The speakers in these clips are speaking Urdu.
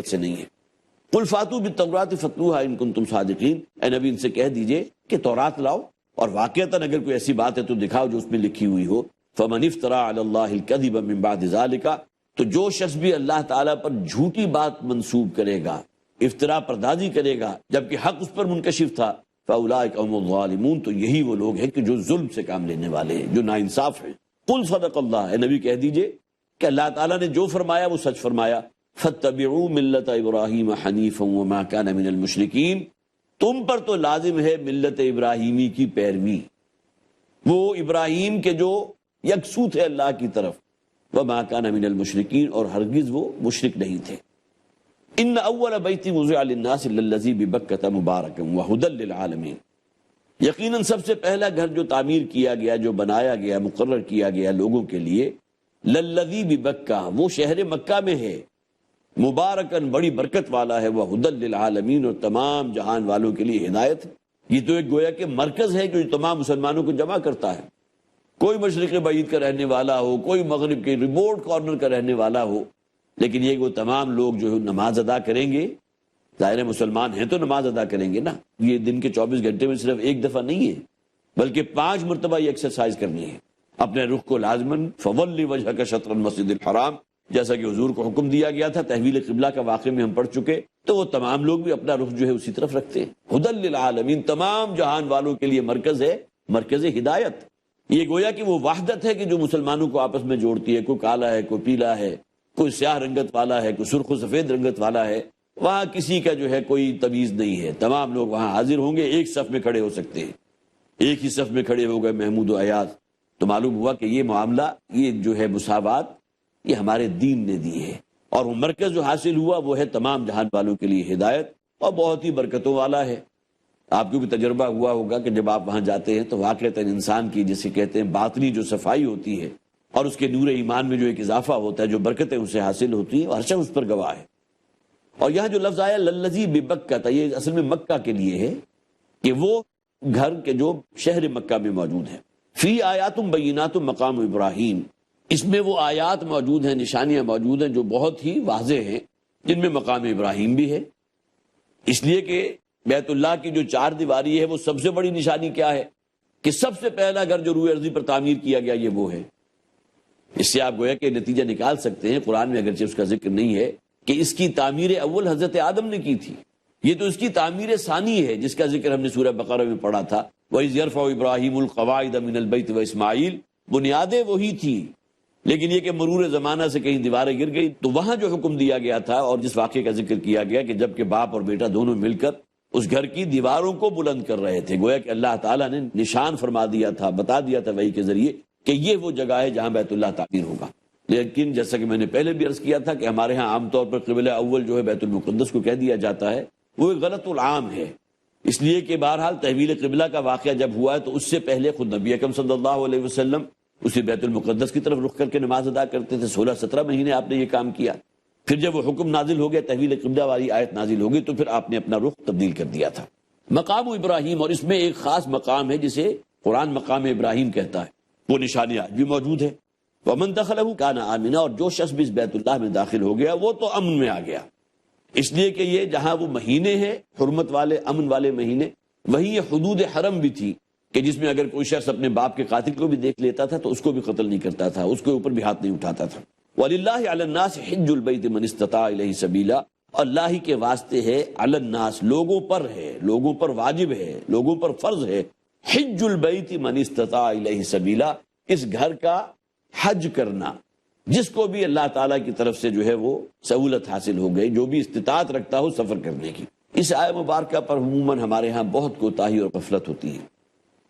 حقیقت سے نہیں ہے۔ قل فاتوا بالتوراۃ فاتلوها ان کنتم صادقین، اے نبی ان سے کہہ دیجئے کہ تورات لاؤ اور واقعتاً اگر کوئی ایسی بات ہے تو دکھاؤ جو اس میں لکھی ہوئی ہو۔ فمن افترى علی اللہ الکذب من بعد ذلک، تو جو شخص بھی اللہ تعالیٰ پر جھوٹی بات منسوب کرے گا، افتراء پردازی کرے گا جبکہ حق اس پر منکشف تھا، فاولئک هم الظالمون، تو یہی وہ لوگ ہیں کہ جو ظلم سے کام لینے والے ہیں، جو ناانصاف ہیں۔ قل صدق اللہ، اے نبی کہہ دیجئے کہ اللہ تعالیٰ نے جو فرمایا وہ سچ فرمایا۔ فاتبعوا ملت ابراہیم حنیفا وما کان من المشرکین، تم پر تو لازم ہے ملت ابراہیمی کی پیروی، وہ ابراہیم کے جو یکسو تھے اللہ کی طرف، وما کان من المشرکین، اور ہرگز وہ مشرک نہیں تھے۔ ان اول بیت وضع للناس للذی ببکۃ مبارکا وہدی للعالمین، یقیناً سب سے پہلا گھر جو تعمیر کیا گیا، جو بنایا گیا، مقرر کیا گیا لوگوں کے لیے، للذی ببکہ، وہ شہر مکہ میں ہے، مبارکن، بڑی برکت والا ہے، وہدی للعالمین، اور تمام جہان والوں کے لیے ہدایت ہے۔ یہ تو ایک گویا کہ مرکز ہے جو تمام مسلمانوں کو جمع کرتا ہے۔ کوئی مشرق بعید کا رہنے والا ہو، کوئی مغرب کے ریموٹ کارنر کا رہنے والا ہو، لیکن یہ کہ وہ تمام لوگ جو نماز ادا کریں گے، ظاہر مسلمان ہیں تو نماز ادا کریں گے نا، یہ دن کے 24 گھنٹے میں صرف ایک دفعہ نہیں ہے بلکہ 5 مرتبہ یہ ایکسرسائز کرنی ہے، اپنے رخ کو لازماً فولی وجہک شطر المسجد الحرام، جیسا کہ حضور کو حکم دیا گیا تھا، تحویل قبلہ کا واقعہ میں ہم پڑھ چکے، تو وہ تمام لوگ بھی اپنا رخ جو ہے اسی طرف رکھتے ہیں۔ ہدی للعالمین، تمام جہان والوں کے لیے مرکز ہے، مرکز ہدایت۔ یہ گویا کہ وہ وحدت ہے کہ جو مسلمانوں کو آپس میں جوڑتی ہے، کوئی کالا ہے، کوئی پیلا ہے، کوئی سیاہ رنگت والا ہے، کوئی سرخ و سفید رنگت والا ہے، وہاں کسی کا جو ہے کوئی تمیز نہیں ہے، تمام لوگ وہاں حاضر ہوں گے، ایک صف میں کھڑے ہو سکتے ہیں، ایک ہی صف میں کھڑے ہو گئے محمود و ایاز۔ تو معلوم ہوا کہ یہ معاملہ، یہ جو ہے مساوات، یہ ہمارے دین نے دی ہے، اور وہ مرکز جو حاصل ہوا وہ ہے تمام جہان والوں کے لیے ہدایت، اور بہت ہی برکتوں والا ہے۔ آپ کو بھی تجربہ ہوا ہوگا کہ جب آپ وہاں جاتے ہیں تو واقعتاً انسان کی جسے کہتے ہیں باطنی جو صفائی ہوتی ہے، اور اس کے نور ایمان میں جو ایک اضافہ ہوتا ہے، جو برکتیں اسے حاصل ہوتی ہیں، ہر شخص اس پر گواہ ہے۔ اور یہاں جو لفظ آیا للذی ببکہ تھا، یہ اصل میں مکہ کے لیے ہے، کہ وہ گھر کے جو شہر مکہ میں موجود ہے۔ فی آیات بینات مقام ابراہیم، اس میں وہ آیات موجود ہیں، نشانیاں موجود ہیں جو بہت ہی واضح ہیں، جن میں مقام ابراہیم بھی ہے، اس لیے کہ بیت اللہ کی جو 4 دیواری ہے وہ سب سے بڑی نشانی کیا ہے کہ سب سے پہلا گھر جو روئے ارضی پر تعمیر کیا گیا یہ وہ ہے۔ اس سے آپ گویا کہ نتیجہ نکال سکتے ہیں، قرآن میں اگرچہ اس کا ذکر نہیں ہے، کہ اس کی تعمیر اول حضرت آدم نے کی تھی، یہ تو اس کی تعمیر ثانی ہے جس کا ذکر ہم نے سورہ بقرہ میں پڑھا تھا، وَإِذْ يَرْفَعُ إِبْرَاهِيمُ الْقَوَاعِدَ مِنَ الْبَيْتِ وَإِسْمَاعِيلُ، بنیادیں وہی تھی، لیکن یہ کہ مرور زمانہ سے کہیں دیواریں گر گئی، تو وہاں جو حکم دیا گیا تھا اور جس واقعے کا ذکر کیا گیا کہ جب کہ باپ اور بیٹا دونوں مل کر اس گھر کی دیواروں کو بلند کر رہے تھے، گویا کہ اللہ تعالیٰ نے نشان فرما دیا تھا، بتا دیا تھا وحی کے ذریعے کہ یہ وہ جگہ ہے جہاں بیت اللہ تعمیر ہوگا۔ لیکن جیسا کہ میں نے پہلے بھی عرض کیا تھا کہ ہمارے ہاں عام طور پر قبلہ اول جو ہے بیت المقدس کو کہہ دیا جاتا ہے، وہ ایک غلط العام ہے، اس لیے کہ بہرحال تحویل قبلہ کا واقعہ جب ہوا ہے تو اس سے پہلے خود نبی اکرم صلی اللہ علیہ وسلم اسی بیت المقدس کی طرف رخ کر کے نماز ادا کرتے تھے، 16-17 مہینے آپ نے یہ کام کیا۔ پھر جب وہ حکم نازل ہو گیا، تحویل قبلہ والی آیت نازل ہو گئی، تو پھر آپ نے اپنا رخ تبدیل کر دیا تھا۔ مقام ابراہیم، اور اس میں ایک خاص مقام ہے جسے قرآن مقام ابراہیم کہتا ہے، وہ نشانی آج بھی موجود ہے۔ وَمَن دَخَلَهُ كَانَ آمِنًا، اور جو شخص بھی اس بیت اللہ میں داخل ہو گیا وہ تو امن میں آ گیا، اس لیے کہ یہ جہاں وہ مہینے ہیں حرمت والے، امن والے مہینے، وہیں یہ حدود حرم بھی تھی کہ جس میں اگر کوئی شخص اپنے باپ کے قاتل کو بھی دیکھ لیتا تھا تو اس کو بھی قتل نہیں کرتا تھا، اس کے اوپر بھی ہاتھ نہیں اٹھاتا تھا۔ وَلِلَّهِ عَلَى النَّاسِ حِجُّ الْبَيْتِ مَنِ اسْتَطَاعَ إِلَيْهِ سَبِيلًا، اللہ ہی کے واسطے ہے، علی الناس، لوگوں پر ہے، لوگوں پر واجب ہے، لوگوں پر فرض ہے، حج البیت من استطاع الیہ سبیلا، اس گھر کا حج کرنا، جس کو بھی اللہ تعالیٰ کی طرف سے جو ہے وہ سہولت حاصل ہو گئی، جو بھی استطاعت رکھتا ہو سفر کرنے کی۔ اس آیہ مبارکہ پر عموماً ہمارے ہاں بہت کوتاہی اور غفلت ہوتی ہے،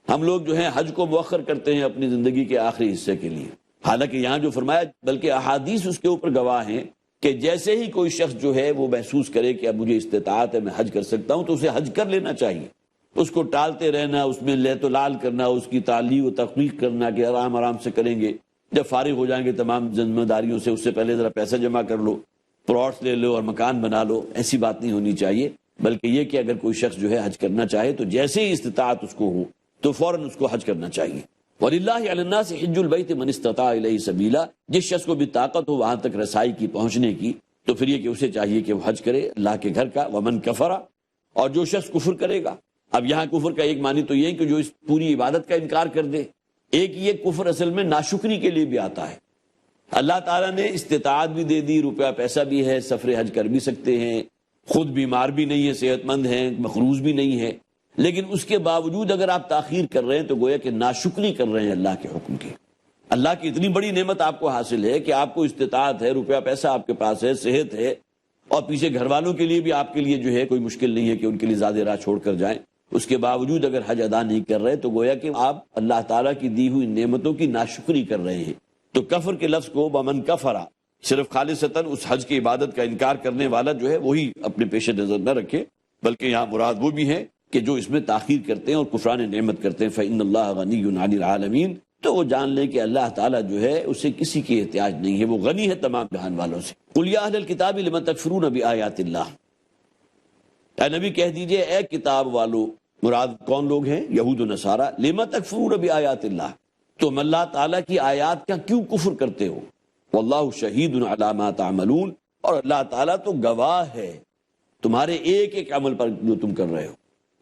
ہم لوگ جو ہیں حج کو مؤخر کرتے ہیں اپنی زندگی کے آخری حصے کے لیے، حالانکہ یہاں جو فرمایا، بلکہ احادیث اس کے اوپر گواہ ہیں کہ جیسے ہی کوئی شخص جو ہے وہ محسوس کرے کہ اب مجھے استطاعت ہے، میں حج کر سکتا ہوں، تو اسے حج کر لینا چاہیے۔ اس کو ٹالتے رہنا، اس میں لیت و لال کرنا، اس کی تعلیق و تحقیق کرنا کہ آرام آرام سے کریں گے، جب فارغ ہو جائیں گے تمام ذمہ داریوں سے، اس سے پہلے ذرا پیسہ جمع کر لو، پلاٹس لے لو اور مکان بنا لو، ایسی بات نہیں ہونی چاہیے، بلکہ یہ کہ اگر کوئی شخص جو ہے حج کرنا چاہے تو جیسے ہی استطاعت اس کو ہو تو فوراً اس کو حج کرنا چاہیے۔ وَلِلَّهِ عَلَى النَّاسِ حِجُّ الْبَيْتِ مَنِ اسْتَطَاعَ إِلَيْهِ سَبِيلًا، جس شخص کو بھی طاقت ہو وہاں تک رسائی کی، پہنچنے کی، تو پھر یہ کہ اسے چاہیے کہ وہ حج کرے اللہ کے گھر کا. ومن کفر، اور جو شخص کفر کرے گا. اب یہاں کفر کا ایک معنی تو یہ ہے کہ جو اس پوری عبادت کا انکار کر دے. ایک یہ کفر اصل میں ناشکری کے لیے بھی آتا ہے. اللہ تعالیٰ نے استطاعت بھی دے دی، روپیہ پیسہ بھی ہے، سفر حج کر بھی سکتے ہیں، خود بیمار بھی نہیں ہے، صحت مند ہیں، مقروض بھی نہیں ہے، لیکن اس کے باوجود اگر آپ تاخیر کر رہے ہیں تو گویا کہ ناشکری کر رہے ہیں اللہ کے حکم کی. اللہ کی اتنی بڑی نعمت آپ کو حاصل ہے کہ آپ کو استطاعت ہے، روپیہ پیسہ آپ کے پاس ہے، صحت ہے، اور پیچھے گھر والوں کے لیے بھی آپ کے لیے جو ہے کوئی مشکل نہیں ہے کہ ان کے لیے زیادہ راہ چھوڑ کر جائیں. اس کے باوجود اگر حج ادا نہیں کر رہے تو گویا کہ آپ اللہ تعالیٰ کی دی ہوئی نعمتوں کی ناشکری کر رہے ہیں. تو کفر کے لفظ کو بمن کفرا صرف خالصتاً اس حج کی عبادت کا انکار کرنے والا جو ہے وہی اپنے پیش نظر نہ رکھے، بلکہ یہاں مراد وہ بھی ہے کہ جو اس میں تاخیر کرتے ہیں اور کفران نعمت کرتے ہیں. فإن اللہ غنی عن العالمین، تو وہ جان لیں کہ اللہ تعالیٰ جو ہے اسے کسی کی احتیاج نہیں ہے، وہ غنی ہے تمام جہان والوں سے. قل یا اہل الکتاب لم تکفرون بآیات اللہ، اے نبی کہہ دیجئے اے کتاب والو، مراد کون لوگ ہیں؟ یہود و نصارہ. لم تکفرون بآیات اللہ، تم اللہ تعالیٰ کی آیات کا کیوں کفر کرتے ہو؟ واللہ شہید علی ما تعملون، اور اللہ تعالیٰ تو گواہ ہے تمہارے ایک ایک عمل پر جو تم کر رہے ہو.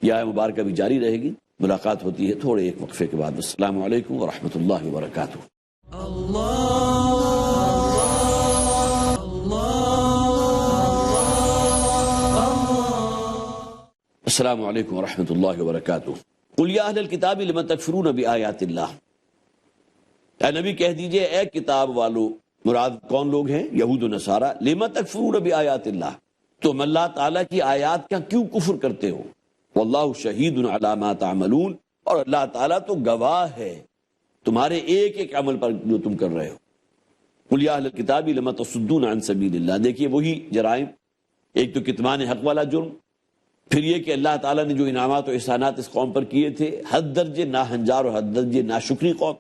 یہ آیت مبارکہ بھی جاری رہے گی. ملاقات ہوتی ہے تھوڑے ایک وقفے کے بعد. السلام علیکم ورحمۃ اللہ وبرکاتہ. السلام علیکم ورحمۃ اللہ وبرکاتہ. قل یا اہل الکتاب لم تکفرون بآیات اللہ، اے نبی کہہ دیجئے اے کتاب والو، مراد کون لوگ ہیں؟ یہود و نصارہ. لم تکفرون بآیات اللہ، تم اللہ تعالیٰ کی آیات کا کیوں کفر کرتے ہو؟ واللہ شہید علی ما تعملون، اور اللہ تعالیٰ تو گواہ ہے تمہارے ایک ایک عمل پر جو تم کر رہے ہو. قل یا اہل الکتاب لم تصدون عن سبیل اللہ. دیکھیے وہی جرائم، ایک تو کتمان حق والا جرم، پھر یہ کہ اللہ تعالیٰ نے جو انعامات و احسانات اس قوم پر کیے تھے، حد درجے ناہنجار اور حد درجے ناشکری قوم.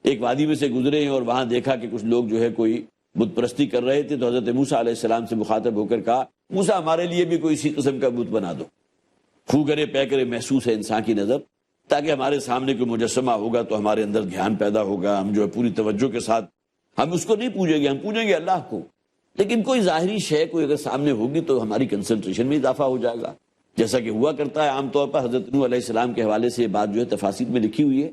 ایک وادی میں سے گزرے ہیں اور وہاں دیکھا کہ کچھ لوگ جو ہے کوئی بت پرستی کر رہے تھے، تو حضرت موسیٰ علیہ السلام سے مخاطب ہو کر کہا موسیٰ ہمارے لیے بھی کوئی اسی قسم کا بت بنا دو، خو کرے پے کرے محسوس ہے انسان کی نظر، تاکہ ہمارے سامنے کوئی مجسمہ ہوگا تو ہمارے اندر دھیان پیدا ہوگا، ہم جو ہے پوری توجہ کے ساتھ ہم اس کو نہیں پوجیں گے، ہم پوجیں گے اللہ کو. لیکن کوئی ظاہری شے کوئی اگر سامنے ہوگی تو ہماری کنسنٹریشن میں اضافہ ہو جائے گا، جیسا کہ ہوا کرتا ہے عام طور پر. حضرت نوح علیہ السلام کے حوالے سے یہ بات جو ہے تفاسیر میں لکھی ہوئی ہے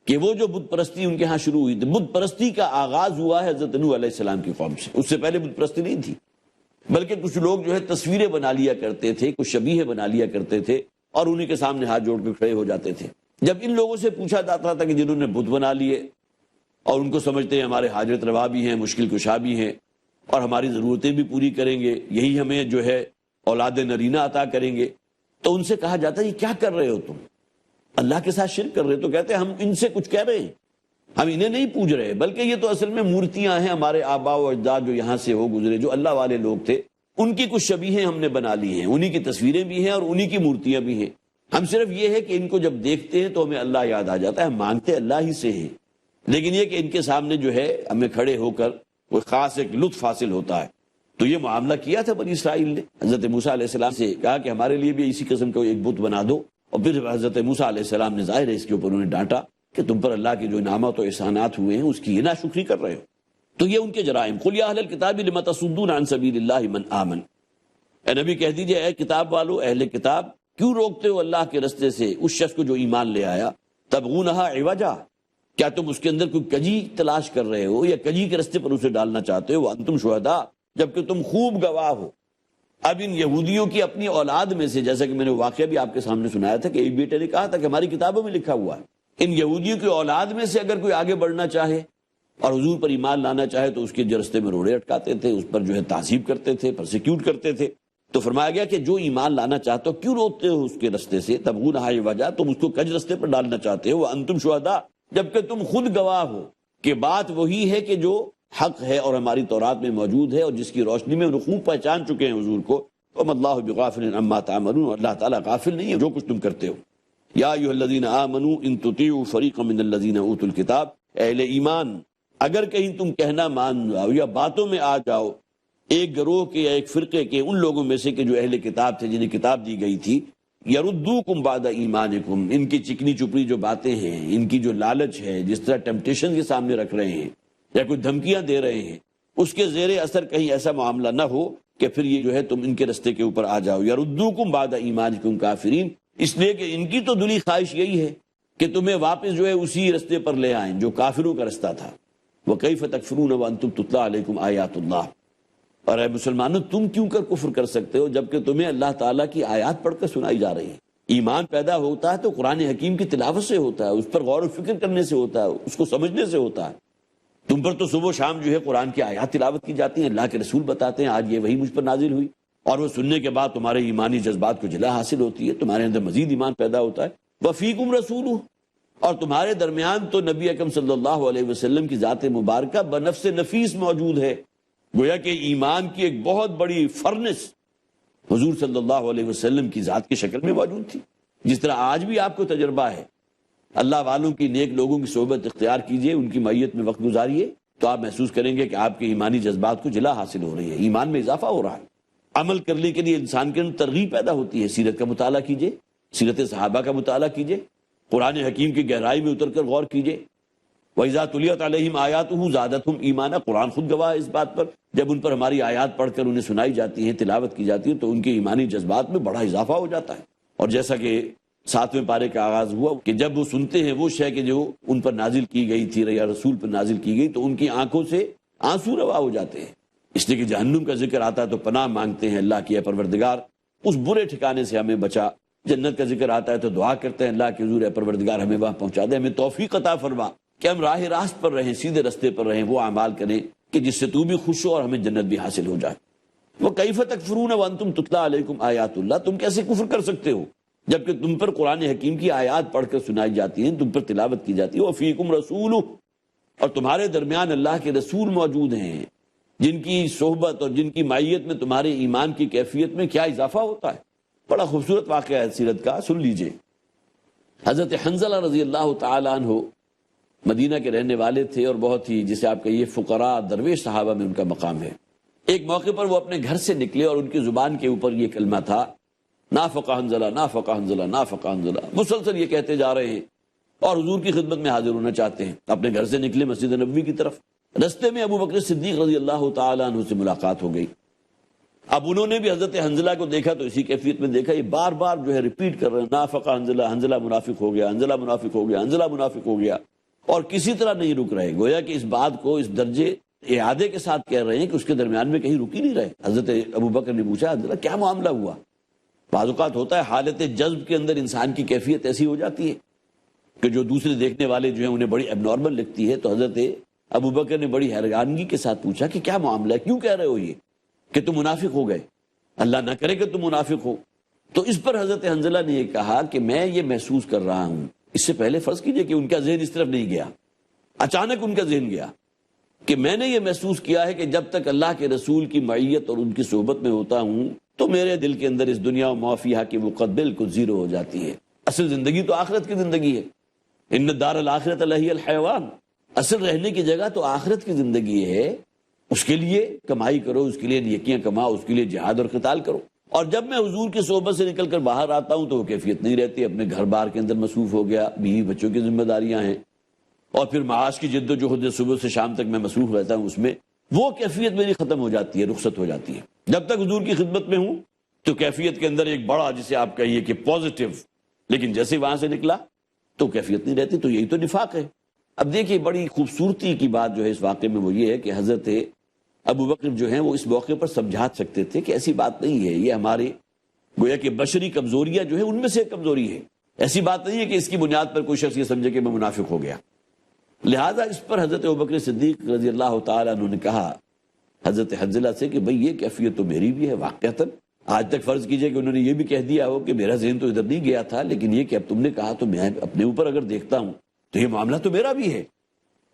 کہ وہ جو بت پرستی ان کے ہاں شروع ہوئی تھی، بت پرستی کا آغاز ہوا ہے حضرت نوح علیہ السلام کی قوم سے. اس سے پہلے بت پرستی نہیں تھی، بلکہ کچھ لوگ جو ہے تصویریں بنا لیا کرتے تھے، کچھ شبیہ بنا لیا کرتے تھے اور انہی کے سامنے ہاتھ جوڑ کر کھڑے ہو جاتے تھے. جب ان لوگوں سے پوچھا جاتا تھا کہ جنہوں نے بت بنا لیے اور ان کو سمجھتے ہیں ہمارے حاجت روا بھی ہیں، مشکل کشا بھی ہیں اور ہماری ضرورتیں بھی پوری کریں گے، یہی ہمیں جو ہے اولاد نرینہ عطا کریں گے، تو ان سے کہا جاتا ہے یہ کیا کر رہے ہو تم؟ اللہ کے ساتھ شرک کر رہے. تو کہتے ہیں ہم ان سے کچھ کہہ رہے ہیں، ہم انہیں نہیں پوج رہے، بلکہ یہ تو اصل میں مورتیاں ہیں، ہمارے آباء و اجداد جو یہاں سے ہو گزرے، جو اللہ والے لوگ تھے، ان کی کچھ شبیہیں ہم نے بنا لی ہیں، انہی کی تصویریں بھی ہیں اور انہی کی مورتیاں بھی ہیں. ہم صرف یہ ہے کہ ان کو جب دیکھتے ہیں تو ہمیں اللہ یاد آ جاتا ہے، ہم مانگتے اللہ ہی سے ہیں، لیکن یہ کہ ان کے سامنے جو ہے ہمیں کھڑے ہو کر کوئی خاص ایک لطف حاصل ہوتا ہے. تو یہ معاملہ کیا تھا بنی اسرائیل نے. حضرت موسیٰ علیہ السلام سے کہا کہ ہمارے لیے بھی اسی قسم کا ایک بت بنا دو، اور پھر حضرت موسیٰ علیہ السلام نے ظاہر ہے اس کے اوپر انہیں ڈانٹا کہ تم پر اللہ کے جو انعامات و احسانات ہوئے ہیں اس کی یہ ناشکری کر رہے ہو. تو یہ ان کے جرائم. قل یا اہل الکتاب لم تصدون عن سبیل اللہ من آمن، اے نبی کہہ دیجئے اے کتاب والو، اہل کتاب، کیوں روکتے ہو اللہ کے رستے سے اس شخص کو جو ایمان لے آیا؟ تبغونہا عوجا، کیا تم اس کے اندر کوئی کجی تلاش کر رہے ہو یا کجی کے رستے پر اسے ڈالنا چاہتے ہو؟ وانتم شہداء، جبکہ تم خوب گواہ ہو. اب ان یہودیوں کی اپنی اولاد میں سے، جیسا کہ میں نے واقعہ بھی آپ کے سامنے سنایا تھا کہ ایک بیٹے نے کہا تھا کہ ہماری کتابوں میں لکھا ہوا ہے، ان یہودیوں کی اولاد میں سے اگر کوئی آگے بڑھنا چاہے اور حضور پر ایمان لانا چاہے تو اس کے جو رستے میں روڑے اٹکاتے تھے، اس پر جو ہے تعذیب کرتے تھے، پرسیکیوٹ کرتے تھے. تو فرمایا گیا کہ جو ایمان لانا چاہتے ہو کیوں روکتے ہو اس کے رستے سے؟ تبغونہا عوجا، تم اس کو کج رستے پر ڈالنا چاہتے ہو. وانتم شہداء، جبکہ تم خود گواہ ہو کہ بات وہی ہے کہ جو حق ہے اور ہماری تورات میں موجود ہے اور جس کی روشنی میں خوب پہچان چکے ہیں حضور کو. وما اللہ بغافل عما تعملون، اور اللہ تعالیٰ غافل نہیں ہے جو کچھ تم کرتے ہو. یا ایھا الذین آمنوا ان تطیعوا فریقا من الذین اوتوا الکتاب، اہل ایمان اگر کہیں تم کہنا مان جاؤ یا باتوں میں آ جاؤ ایک گروہ کے یا ایک فرقے کے ان لوگوں میں سے کہ جو اہل کتاب تھے، جنہیں کتاب دی گئی تھی، یردوکم بعد ایمانکم، ان کی چکنی چپڑی جو باتیں ہیں، ان کی جو لالچ ہے، جس طرح ٹیمپٹیشن کے سامنے رکھ رہے ہیں یا کوئی دھمکیاں دے رہے ہیں، اس کے زیر اثر کہیں ایسا معاملہ نہ ہو کہ پھر یہ جو ہے تم ان کے رستے کے اوپر آ جاؤ. یردوکم بعد ایمانکم کافرین، اس لیے کہ ان کی تو دلی خواہش یہی ہے کہ تمہیں واپس جو ہے اسی رستے پر لے آئیں جو کافروں کا رستہ تھا. وَكَيْفَ تَكْفُرُونَ وَأَنْتُمْ تُتْلَىٰ عَلَيْكُمْ آیَاتُ اللَّهِ، اور اے مسلمانوں تم کیوں کر کفر کر سکتے ہو جبکہ تمہیں اللہ تعالیٰ کی آیات پڑھ کر سنائی جا رہی ہے. ایمان پیدا ہوتا ہے تو قرآن حکیم کی تلاوت سے ہوتا ہے، اس پر غور و فکر کرنے سے ہوتا ہے، اس کو سمجھنے سے ہوتا ہے. تم پر تو صبح و شام جو ہے قرآن کی آیات تلاوت کی جاتی ہیں، اللہ کے رسول بتاتے ہیں آج یہ وہی مجھ پر نازل ہوئی، اور وہ سننے کے بعد تمہارے ایمانی جذبات کو جلا حاصل ہوتی ہے، تمہارے اندر مزید ایمان پیدا ہوتا ہے. وَفِيكُمْ رَسُولُهُ، اور تمہارے درمیان تو نبی اکرم صلی اللہ علیہ وسلم کی ذات مبارکہ بنفس نفیس موجود ہے. گویا کہ ایمان کی ایک بہت بڑی فرنس حضور صلی اللہ علیہ وسلم کی ذات کی شکل میں موجود تھی. جس طرح آج بھی آپ کو تجربہ ہے، اللہ والوں کی نیک لوگوں کی صحبت اختیار کیجئے، ان کی معیت میں وقت گزاریے، تو آپ محسوس کریں گے کہ آپ کے ایمانی جذبات کو جلا حاصل ہو رہی ہے، ایمان میں اضافہ ہو رہا ہے. عمل کرنے کے لیے انسان کے اندر ترغیب پیدا ہوتی ہے. سیرت کا مطالعہ کیجئے، سیرت صحابہ کا مطالعہ کیجئے، قرآن حکیم کی گہرائی میں اتر کر غور کیجئے. وَإِذَا تُلِيَتْ عَلَيْهِمْ آيَاتُهُ زَادَتْهُمْ ایمانا، قرآن خود گواہ ہے اس بات پر، جب ان پر ہماری آیات پڑھ کر انہیں سنائی جاتی ہیں، تلاوت کی جاتی ہے، تو ان کے ایمانی جذبات میں بڑا اضافہ ہو جاتا ہے. اور جیسا کہ 7ویں پارے کا آغاز ہوا کہ جب وہ سنتے ہیں وہ شے کہ جو ان پر نازل کی گئی تھی یا رسول پر نازل کی گئی، تو ان کی آنکھوں سے آنسو روا ہو جاتے ہیں. اس لیے کہ جہنم کا ذکر آتا ہے تو پناہ مانگتے ہیں اللہ کی، اے پروردگار اس برے ٹھکانے سے ہمیں بچا. جنت کا ذکر آتا ہے تو دعا کرتے ہیں اللہ کے حضور، اے پروردگار ہمیں وہاں پہنچا دے، ہمیں توفیق عطا فرما کہ ہم راہ راست پر رہیں، سیدھے رستے پر رہیں، وہ اعمال کریں کہ جس سے تو بھی خوش ہو اور ہمیں جنت بھی حاصل ہو جائے. وَكَيْفَ تَكْفُرُونَ وَأَنْتُمْ تُتْلَىٰ عَلَيْكُمْ آیَاتُ اللَّهِ، تم کیسے کفر کر سکتے ہو جبکہ تم پر قرآن حکیم کی آیات پڑھ کر سنائی جاتی ہیں، تم پر تلاوت کی جاتی ہے. وَفِيكُمْ رَسُولُهُ، اور تمہارے درمیان اللہ کے رسول موجود ہیں جن کی صحبت اور جن کی معیت میں تمہارے ایمان کی کیفیت میں کیا اضافہ ہوتا ہے. بڑا خوبصورت واقعہ ہے سیرت کا، سن لیجئے. حضرت حنظلہ رضی اللہ تعالی عنہ مدینہ کے رہنے والے تھے اور بہت ہی جسے آپ کہیے فقراء درویش صحابہ میں ان کا مقام ہے. ایک موقع پر وہ اپنے گھر سے نکلے اور ان کی زبان کے اوپر یہ کلمہ تھا، نافق حنظلہ نافق حنظلہ نافق حنظلہ، مسلسل یہ کہتے جا رہے ہیں اور حضور کی خدمت میں حاضر ہونا چاہتے ہیں. اپنے گھر سے نکلے مسجد نبوی کی طرف، رستے میں ابو بکر صدیق رضی اللہ تعالیٰ عنہ سے ملاقات ہو گئی. اب انہوں نے بھی حضرت حنظلہ کو دیکھا تو اسی کیفیت میں دیکھا، یہ بار بار جو ہے ریپیٹ کر رہے ہیں، نافق حنظلہ، حنظلہ منافق ہو گیا، حنظلہ منافق ہو گیا، حنظلہ منافق ہو گیا، اور کسی طرح نہیں رک رہے. گویا کہ اس بات کو اس درجے اعادے کے ساتھ کہہ رہے ہیں کہ اس کے درمیان میں کہیں رک ہی نہیں رہے. حضرت ابو بکر نے پوچھا، حنظلہ کیا معاملہ ہوا؟ بعض اوقات ہوتا ہے حالت جذب کے اندر انسان کی کیفیت ایسی ہو جاتی ہے کہ جو دوسرے دیکھنے والے جو ہیں انہیں بڑی اب نارمل لگتی ہے. تو حضرت ابو بکر نے بڑی حیرانگی کے ساتھ پوچھا کہ کیا معاملہ ہے، کیوں کہہ رہے ہو یہ کہ تم منافق ہو گئے، اللہ نہ کرے کہ تم منافق ہو. تو اس پر حضرت حنظلہ نے یہ کہا کہ میں یہ محسوس کر رہا ہوں. اس سے پہلے فرض کیجئے کہ ان کا ذہن اس طرف نہیں گیا، اچانک ان کا ذہن گیا کہ میں نے یہ محسوس کیا ہے کہ جب تک اللہ کے رسول کی معیت اور ان کی صحبت میں ہوتا ہوں تو میرے دل کے اندر اس دنیا و ما فیہا کی وقت بالکل زیرو ہو جاتی ہے. اصل زندگی تو آخرت کی زندگی ہے. ان الدار الآخرۃ لہی الحیوان، اصل رہنے کی جگہ تو آخرت کی زندگی ہے. اس کے لیے کمائی کرو، اس کے لیے نیکیاں کماؤ، اس کے لیے جہاد اور قتال کرو. اور جب میں حضور کی صحبت سے نکل کر باہر آتا ہوں تو وہ کیفیت نہیں رہتی، اپنے گھر بار کے اندر مصروف ہو گیا، بیوی بچوں کی ذمہ داریاں ہیں، اور پھر معاش کی جد و جہد صبح سے شام تک میں مصروف رہتا ہوں، اس میں وہ کیفیت میری ختم ہو جاتی ہے، رخصت ہو جاتی ہے. جب تک حضور کی خدمت میں ہوں تو کیفیت کے اندر ایک بڑا جسے آپ کہیے کہ پازیٹیو، لیکن جیسے وہاں سے نکلا تو کیفیت نہیں رہتی. تو یہی تو نفاق ہے. اب دیکھیے بڑی خوبصورتی کی بات جو ہے اس واقعے میں وہ یہ ہے کہ حضرت ابو بکر جو ہیں وہ اس موقع پر سمجھا سکتے تھے کہ ایسی بات نہیں ہے، یہ ہمارے گویا کہ بشری کمزوریاں جو ہے ان میں سے ایک کمزوری ہے. ایسی بات نہیں ہے کہ اس کی بنیاد پر کوئی شخص یہ سمجھے کہ میں منافق ہو گیا. لہذا اس پر حضرت ابو بکر صدیق رضی اللہ تعالیٰ عنہ نے کہا حضرت حنظلہ سے کہ بھئی یہ کیفیت تو میری بھی ہے واقعتاً. آج تک فرض کیجئے کہ انہوں نے یہ بھی کہہ دیا ہو کہ میرا ذہن تو ادھر نہیں گیا تھا، لیکن یہ کہ اب تم نے کہا تو میں اپنے اوپر اگر دیکھتا ہوں تو یہ معاملہ تو میرا بھی ہے.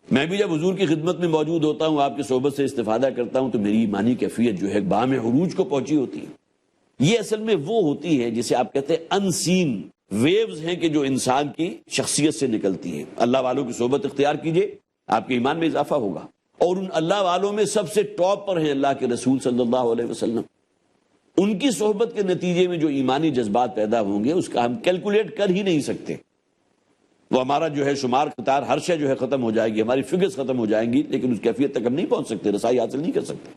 میں بھی جب حضور کی خدمت میں موجود ہوتا ہوں، آپ کی صحبت سے استفادہ کرتا ہوں، تو میری ایمانی کیفیت جو ہے بام عروج کو پہنچی ہوتی ہے. یہ اصل میں وہ ہوتی ہے جسے آپ کہتے ہیں ان سین ویوز ہیں کہ جو انسان کی شخصیت سے نکلتی ہیں. اللہ والوں کی صحبت اختیار کیجئے، آپ کے ایمان میں اضافہ ہوگا. اور ان اللہ والوں میں سب سے ٹاپ پر ہیں اللہ کے رسول صلی اللہ علیہ وسلم. ان کی صحبت کے نتیجے میں جو ایمانی جذبات پیدا ہوں گے اس کا ہم کیلکولیٹ کر ہی نہیں سکتے. وہ ہمارا جو ہے شمار قطار ہر شے جو ہے ختم ہو جائے گی، ہماری فگرز ختم ہو جائیں گی، لیکن اس کیفیت تک ہم نہیں پہنچ سکتے، رسائی حاصل نہیں کر سکتے.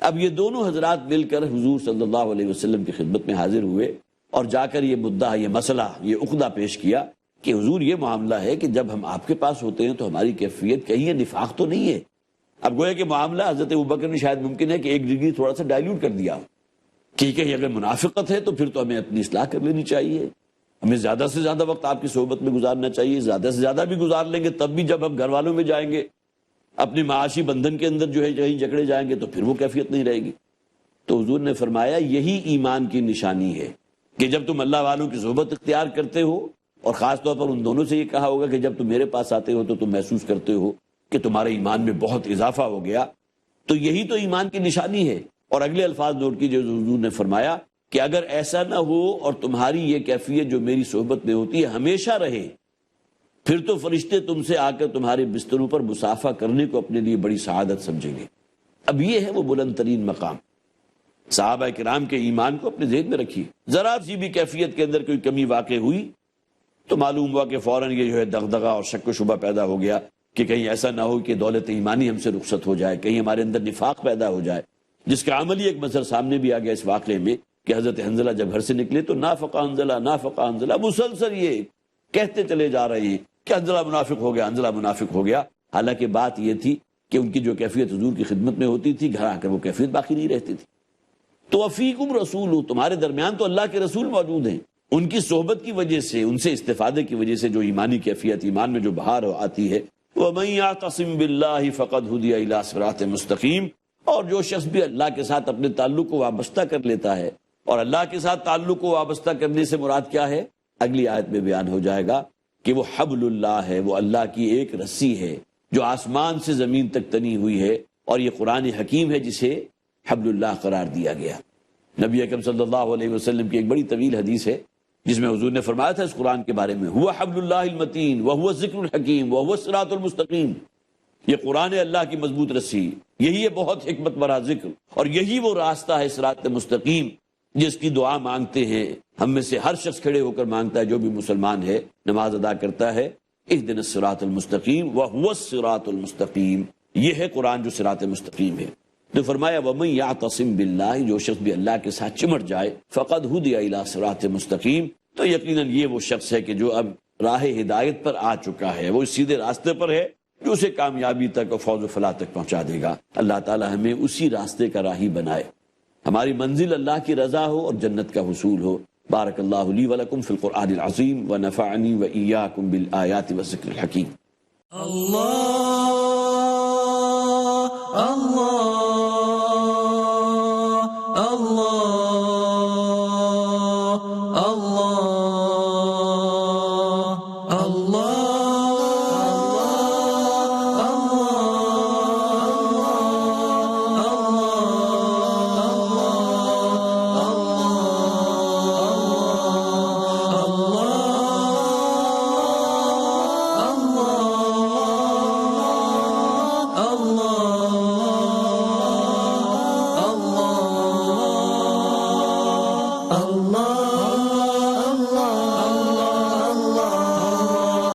اب یہ دونوں حضرات مل کر حضور صلی اللہ علیہ وسلم کی خدمت میں حاضر ہوئے اور جا کر یہ مدعا، یہ مسئلہ، یہ عقدہ پیش کیا کہ حضور یہ معاملہ ہے کہ جب ہم آپ کے پاس ہوتے ہیں تو ہماری کیفیت کہیں یہ نفاق تو نہیں ہے۔ اب گویا کہ معاملہ حضرت ابوبکر نے شاید ممکن ہے کہ ایک ڈگری تھوڑا سا ڈائلیوٹ کر دیا ہو، ٹھیک ہے اگر منافقت ہے تو پھر تو ہمیں اپنی اصلاح کر لینی چاہیے، ہمیں زیادہ سے زیادہ وقت آپ کی صحبت میں گزارنا چاہیے، زیادہ سے زیادہ بھی گزار لیں گے تب بھی جب ہم گھر والوں میں جائیں گے، اپنے معاشی بندھن کے اندر جو ہے کہیں جکڑے جائیں گے تو پھر وہ کیفیت نہیں رہے گی۔ تو حضور نے فرمایا یہی ایمان کی نشانی ہے کہ جب تم اللہ والوں کی صحبت اختیار کرتے ہو، اور خاص طور پر ان دونوں سے یہ کہا ہوگا کہ جب تم میرے پاس آتے ہو تو تم محسوس کرتے ہو کہ تمہارے ایمان میں بہت اضافہ ہو گیا، تو یہی تو ایمان کی نشانی ہے۔ اور اگلے الفاظ نوٹ کیجئے، حضور نے فرمایا کہ اگر ایسا نہ ہو اور تمہاری یہ کیفیت جو میری صحبت میں ہوتی ہے ہمیشہ رہے، پھر تو فرشتے تم سے آ کر تمہارے بستروں پر مصافحہ کرنے کو اپنے لیے بڑی سعادت سمجھیں گے۔ اب یہ ہے وہ بلند ترین مقام۔ صحابہ کرام کے ایمان کو اپنے ذہن میں رکھیے، ذرا سی بھی کیفیت کے اندر کوئی کمی واقع ہوئی تو معلوم ہوا کہ فوراً یہ جو ہے دغدغہ اور شک و شبہ پیدا ہو گیا کہ کہیں ایسا نہ ہو کہ دولت ایمانی ہم سے رخصت ہو جائے، کہیں ہمارے اندر نفاق پیدا ہو جائے، جس کا عملی ایک منظر سامنے بھی آ گیا اس واقعے میں کہ حضرت حنظلہ جب گھر سے نکلے تو نافق حنظلہ نافق حنظلہ مسلسل یہ کہتے چلے جا رہے ہیں کہ حنظلہ منافق ہو گیا، حنظلہ منافق ہو گیا، حالانکہ بات یہ تھی کہ ان کی جو کیفیت حضور کی خدمت میں ہوتی تھی گھر آ کر وہ کیفیت باقی نہیں رہتی تھی۔ تو وفیکم رسول، تمہارے درمیان تو اللہ کے رسول موجود ہیں، ان کی صحبت کی وجہ سے، ان سے استفادے کی وجہ سے جو ایمانی کیفیت، ایمان میں جو بہار آتی ہے، وَمَن يَعْتَصِم بِاللَّهِ فَقَدْ هُدِيَ إِلَىٰ صِرَاطٍ مُسْتَقِيمٍ، اور جو شخص بھی اللہ کے ساتھ اپنے تعلق کو وابستہ کر لیتا ہے، اور اللہ کے ساتھ تعلق کو وابستہ کرنے سے مراد کیا ہے، اگلی آیت میں بیان ہو جائے گا کہ وہ حبل اللہ ہے، وہ اللہ کی ایک رسی ہے جو آسمان سے زمین تک تنی ہوئی ہے، اور یہ قرآن حکیم ہے جسے حبل اللہ قرار دیا گیا۔ نبی اکرم صلی اللہ علیہ وسلم کی ایک بڑی طویل حدیث ہے جس میں حضور نے فرمایا تھا اس قرآن کے بارے میں، هو حبل اللہ المتین وهو الذکر الحکیم وهو الصراط المستقیم، یہ قرآن اللہ کی مضبوط رسی، یہی ہے بہت حکمت بھرا ذکر، اور یہی وہ راستہ ہے صراط مستقیم جس کی دعا مانگتے ہیں ہم میں سے ہر شخص کھڑے ہو کر مانگتا ہے جو بھی مسلمان ہے، نماز ادا کرتا ہے، اہدنا الصراط المستقیم وهو الصراط المستقیم، یہ ہے قرآن جو صراط مستقیم ہے۔ تو فرمایا وَمَن يَعْتَصِم بِاللَّهِ، جو شخص بھی اللہ کے ساتھ چمٹ جائے، فَقَدْ هُدِيَ إِلَىٰ صِرَاطٍ مستقیم، تو یقیناً یہ وہ شخص ہے کہ جو اب راہ ہدایت پر آ چکا ہے، وہ اس سیدھے راستے پر ہے جو اسے کامیابی تک اور فوز و فلاح تک پہنچا دے گا۔ اللہ تعالی ہمیں اسی راستے کا راہی بنائے، ہماری منزل اللہ کی رضا ہو اور جنت کا حصول ہو۔ بارک اللہ لی ولکم فی القرآن العظیم ونفعنی وإیاکم بالآیات والذکر الحکیم۔ اللہ اللہ